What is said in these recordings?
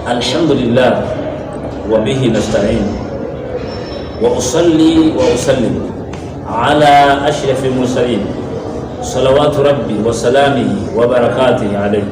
الحمد لله وبه نستعين وأصلي وأسلم على أشرف المرسلين صلوات ربي وسلامه وبركاته عليه.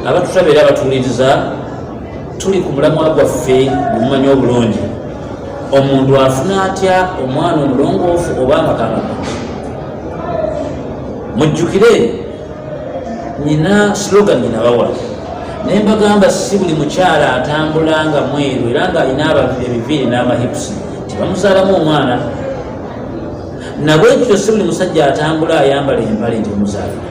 abatusabira abatuliriza tuli ku mulamwa gwaffe mumanyi obulungi omuntu afuna atya omwana omulongoofu oba amakanga. Mujjukire nina slogan ninabawa naye mbagamba si buli mukyala atambula nga mweru era nga alina ebiviiri n'amahipusi tibamuzaalamu omwana, nabwekityo si buli musajja atambula ayambala empale nti muzaalira.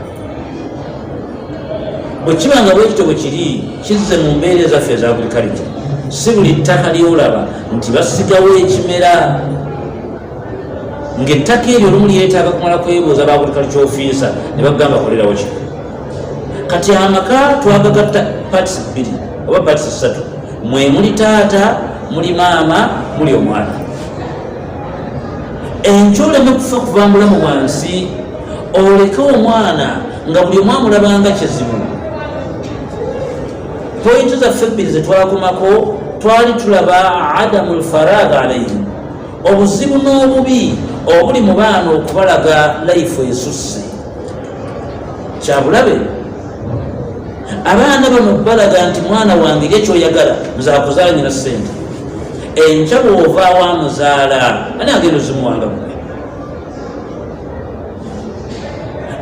bwe kiba nga bwekityo bwe kiri kizze mu mbeera ezaffe eza buli kaliti. Si buli ttaka lyolaba nti basigawo ekimera ng'ettaka eryo olumu lyetaaga kumala kwebuuza ba buli kali kyofiisa ne bagamba kolerawo kino. Kati amaka twagagatta patisi bbiri oba patisi ssatu, mwe muli taata, muli maama, muli omwana. Enkyo oleme kufa kuva mulamu bwansi oleke omwana nga buli omu amulabanga kizibu. Pointi zaffe bbiri ze twakomako twali tulaba adamu lfaraaga alayhim, obuzibu n'obubi obuli mu baana okubalaga layifu esusse. Kyabulabe abaana bano balaga nti mwana wange ekyoyagala nzakuzaala nyina ssente, enkya bw'ovaawo amuzaala ani agenda ozimuwanga mwe.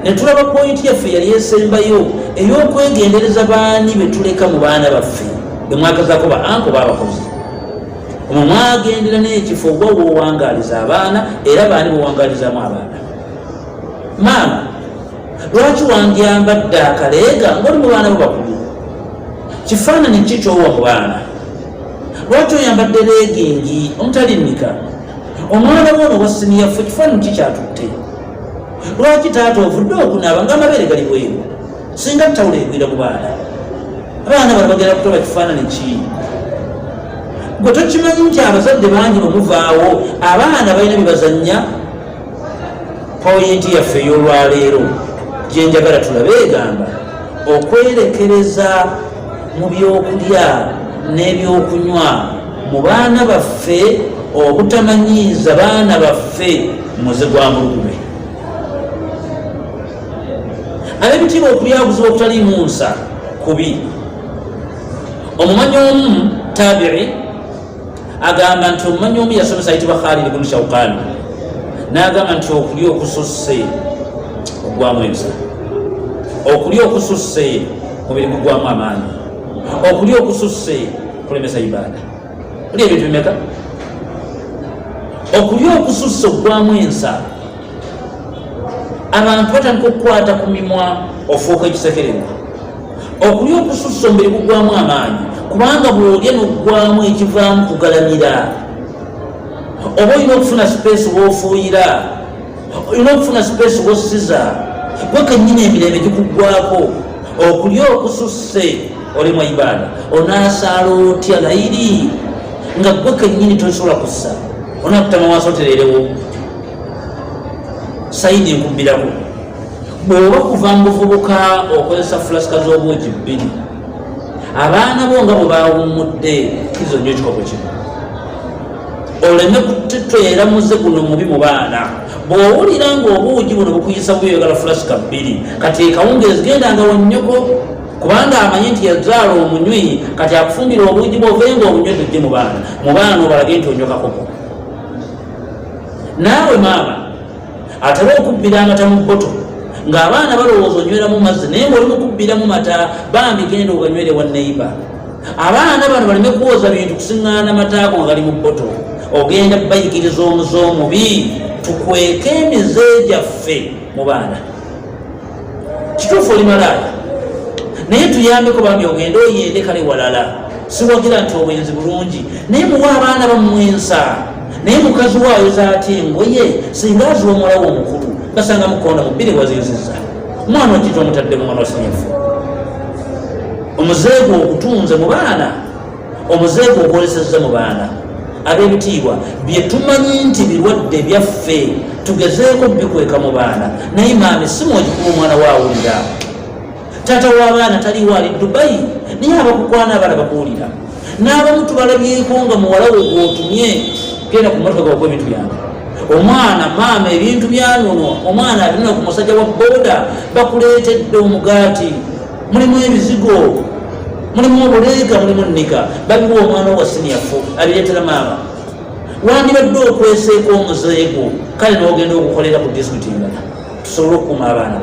Ne tulaba pointi yaffe yali esembayo ey'okwegendereza baani be tuleka mu baana baffe be mwagazako ba anko baabakozi. Omwo mwagendera n'ekifo obwa bw'owangaaliza abaana era baani bw'owangaalizaamu abaana. Maama, lwaki wandyambadde akaleega ng'oli mu baana bo bakulu? Kifaananyi ki ky'owa mu baana? Lwaki oyambadde leegingi omutalinnika? Omwana woono wa siniyaffe kifaananyi ki kyatutte? Lwaki taata ovudde okunaaba ng'amabeere gali bweru singa ttawulo egwira mu baana? Abaana bano bagenda kutoba kifaananyi ki? Gwe tokimanyi nti abazadde bangi bamuvaawo abaana balina bibazannya? Poyinti yaffe ey'olwaleero gyenjagala tulabe egamba okwerekereza mu byokulya n'ebyokunywa mu baana baffe, obutamanyiiza baana baffe muze gwa mulugume. Ab'ebitiibwa okulyabuza obutaliimu nsa kubi. Omumanyi omu tabi'i agamba nti omumanyi omu yasomesa ayitibwa Khalid ibn Shawqan n'agamba nti okulya okususse ogwamu ensa, okulya okususse mubiri gugwamu amaanyi, okulya okususse kulemesa ibaada. Oli ebintu bimeka? Okulya okususse ogwamu ensa, abantu batandika okukwata ku mimwa ofuuka ekisekererwa. Okulya okusussa omubiri gugwamu amaanyi kubanga bw'olya n'oggwamu ekivaamu kugalamira. Oba olina okufuna sipeesi w'ofuuyira, olina okufuna sipeesi w'ossiza, gwe kennyini emirembe gikuggwako. Okulya okususse oli mu ibaada, onaasaala otya layiri nga gwe kennyini tosobola kussa, onaakutama wansi otereerewo sayidi enkubbirako. Bw'oba kuva mu buvubuka okozesa fulasika z'obwogi bbiri, abaana bo nga bwe baawummudde kizo nnyo ekikopo kino. Oleme kutetwera muze guno mubi mu baana. Bw'owulira ng'obuugi buno bukuyisa buyagala fulasika bbiri, kati ekawungeezi genda nga wonnyoko kubanga amanyi nti yazaala omunywi, kati akufumbira obuugi bw'ovenga obunywe tujje mu baana. Mu baana obalage nti onywa kakopo. Naawe maama atera okubbira amata mu bboto ng'abaana balowooza onyweramu mazzi naye ng'oli mukubbiramu mata bambi genda oganywere wa neiba. Abaana bano baleme kuwoza bintu kusiŋŋaana mataago nga gali mu bboto, ogenda bayigiriza omuze omubi. Tukweke emize gyaffe mu baana. Kituufu oli malaaya naye tuyambeko bambi ogende oyende kale walala. Siwagira nti obwenzi bulungi naye muwa abaana bamwensa. Naye mukazi waayo zaati engoye singa aziwa omulawo omukulu basanga mukonda mu bbiri wazinzizza. Mwana okita omutadde mu mwana wasinyifu. Omuzeego ogutunze mu baana, omuzeego ogwolesezza mu baana. Ab'ebitiibwa bye tumanyi nti birwadde byaffe tugezeeko bikweka mu baana naye maami si mwogikuba omwana waawulira. tata w'abaana taliwo ali Dubai naye abakukwana abalaba kuwulira n'abamu tubalabyeko nga muwala we gwotumye genda ku motoka gakuwa ebintu byange omwana maama ebintu byanono omwana alina ku musajja wa boda bakuleetedde omugaati mulimu ebizigo mulimu obuleega mulimu nnika babiwa omwana wa siniyafu abireetera maama wandibadde okweseeko omuzeego kale n'ogenda okukolera ku disitulikiti endala tusobole okukuuma abaana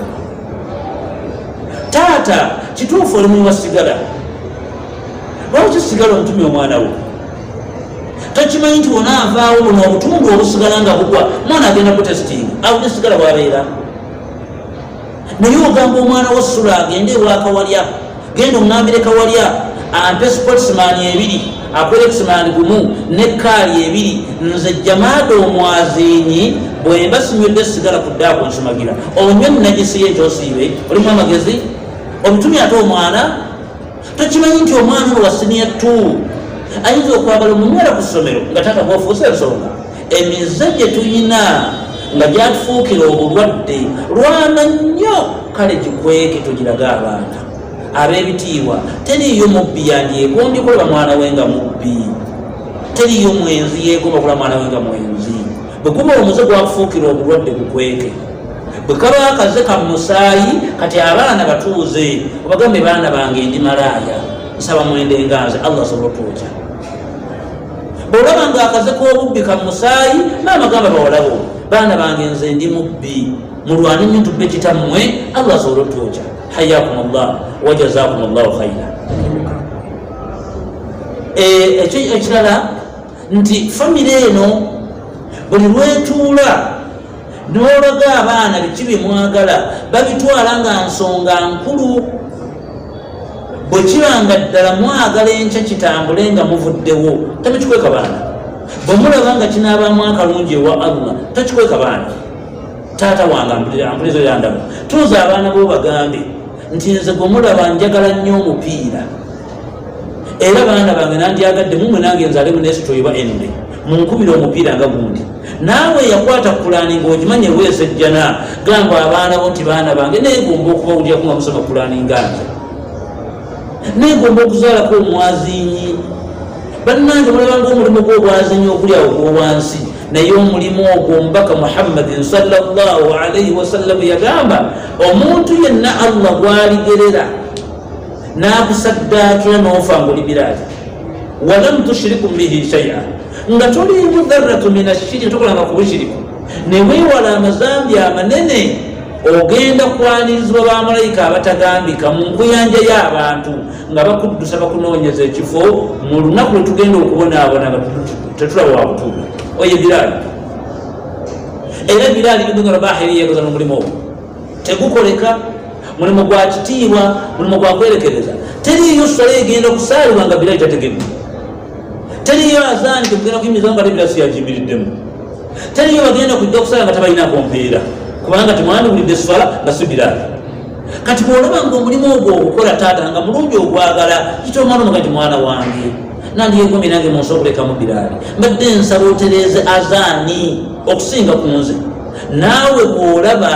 taata kituufu oli mulimu wa sigala lwaki sigala omutumya omwana we tokimanyi nti onaavaawo buno obutundu obusigala nga bugwa mwana agenda protesting awune sigala bwabeera naye ogamba omwana wo sula agende ewakawalya genda omwambire kawalya ampe sportsman 2 akolexman gumu nekaali 2 nze jamaada omwazinyi bwemba sinywedde sigala kuddaako nsumagira onywe najisiyo ekyosiibe olimu amagezi omutumya ate omwana tokimanyi nti omwana ono wa siniya 2 ayinza okwagala omunywera ku ssomero nga taata bwofuuse ensonga emize gye tuyina nga gyatufuukira obulwadde lwana nnyo kale gikweke tugiraga abaana ab'ebitiibwa teriyo mubbi yandyegombye kulaba mwana we nga mubbi teriyo mwenzi yegomba kulaba mwana we nga mwenzi bwe kuba omuze gwakufuukira obulwadde gukweke bwe kaba akaze ka musaayi kati abaana batuuze obagambe baana bange ndi malaaya nsaba mwendenganze Allah asobola otuuja bwolaba nga akaze k'obubbi ka musaayi maama gamba bawalabo baana bange nze ndi mubbi mulwane nnyo tubbe kitammwe Allah asobola otuuja hayakumullah wajazakumullahu khaira ekirala nti famire eno buli lwetuula n'olaga abaana biki bimwagala babitwala nga nsonga nkulu bwe kibanga ddala mwagala enkya kitambule nga muvuddewo tabikikweka baana bwe mulaba nga kinaabaamu akalungi ewa Allah takikweka baana taata wange ampulizo yandaba tuuza abaana bo bagambe nti nze gwe mulaba njagala nnyo omupiira era baana bange nandyagadde mumwe nange nzalemu nesitoyiba ende munkubira omupiira nga gundi naawe yakwata pulaani ng'ogimanye weesejjana gamba abaana bo nti baana bange neegomba okubawulirako nga musoma pulaani nganze neegomba okuzaalako omwazinyi bannange mulabanga omulimu gw'obwazinyi okuli awo gw'owansi naye omulimu ogwo omubaka Muhammadin sallallahu alaihi wasallam yagamba omuntu yenna Allah gwaligerera n'akusaddaakira n'ofa ng'olibiraati walam tushiriku bihi shay'a nga toliimu dharratu min ashiriki tokolanga ku bushiriku neweewala amazambi amanene ogenda kwanirizibwa bamalayika abatagambika mu nkuyanja y'abantu nga bakuddusa bakunoonyeza ekifo mu lunaku lwe tugenda okubonaabona nga tetulaba wabutuuba oye Bilaali era Bilaali bidunga Rabahi yeegoza n'omulimu ogwo tegukoleka mulimu gwa kitiibwa mulimu gwa kwerekereza teriyo swala egenda okusaalibwa nga Bilaali tategedde teriyo azaani tekugenda kuyimirizamu nga Bilaali yagimiriddemu teriyo bagenda kujja okusala nga tabalinaako mpeera kubanga temwandiwulidde swala nga si Bilaali kati bw'olaba nga omulimu ogwo ogukola taata nga mulungi ogwagala kiti omwana omuga nti mwana wange nandyegomye nange munsi okulekamu Bilaali mbadde nsaba otereeze azaani okusinga ku nze naawe bw'olaba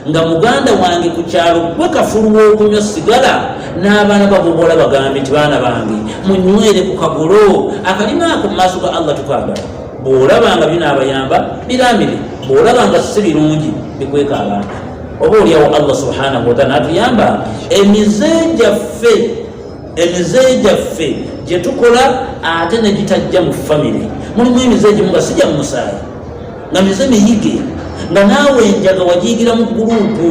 nga muganda wange ku kyalo gwe kafulu w'okunywa sigala n'abaana babo bwola bagambe nti baana bange munywere ku kagolo akalimaako mu maaso ga Allah tukaagala bw'olaba nga binaabayamba biramire bw'olaba nga si birungi bikweka abantu oba oliawo Allah subhanahu wa ta'ala natuyamba emize gyaffe gye tukola ate ne gitajja mu famire mulimu emize egimu nga sijja mu musaayi nga mize miyige nga naawe enjaga wagiyigira mu gurupu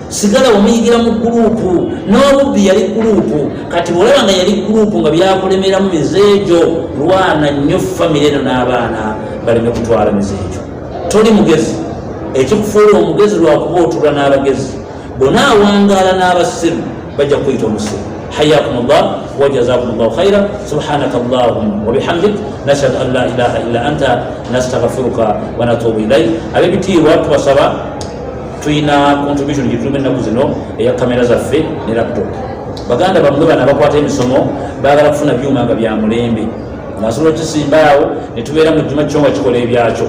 sigala wamuyigira mu gurupu n'obubbi yali gurupu kati bw'olaba nga yali gurupu nga byakulemeramu mizeegyo lwana nnyo famire eno n'abaana baleme kutwala mizeegyo toli mugezi ekikufuula omugezi lwakuba otulwa n'abagezi bonaawangaala n'abasiru bajja kuyita omusiru حياكم الله وجزاكم الله خيرا سبحانك اللهم وبحمدك نشهد ان لا اله الا انت نستغفرك ونتوب اليك abebitiibwa tubasaba tuyina contribution gituluma ennaku zino eya kamera zaffe ne laptop baganda bamwe bana bakwata emisomo baagala kufuna byuma nga bya mulembe ngasobola okisimbaawo ne tubeera mu jjuma kyo nga kikola ebyakyo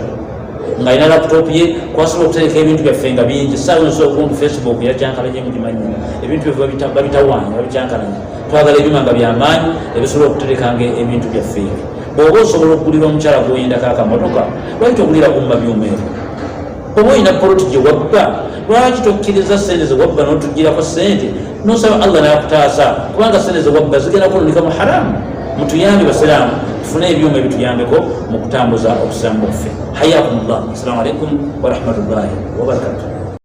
ng'alina laptop ye kwasobola okutereka ebintu byaffe nga bingi saawa nsobola okumbi Facebook yakyankalanye mugimanyi ebintu bye babitawaanya babikyankalanye twagala ebyuma nga byamaanyi ebisobola okuterekanga ebintu byaffe ebyo bw'oba osobola okugulira omukyala gwoyendako akamotoka lwaki togulira kumma byuma ebyo oba olina poloti gye wabba lwaki tokkiriza sente zewabba n'otugirako sente nosaba allah nakutaasa kubanga sente zewabba zigenda kunonika mu haramu mutuyambe basiraamu tufune ebyuma ebituyambeko mu kutambuza obusiramu bwaffe hayakumullah assalamu alaikum warahmatullahi wabarakatuh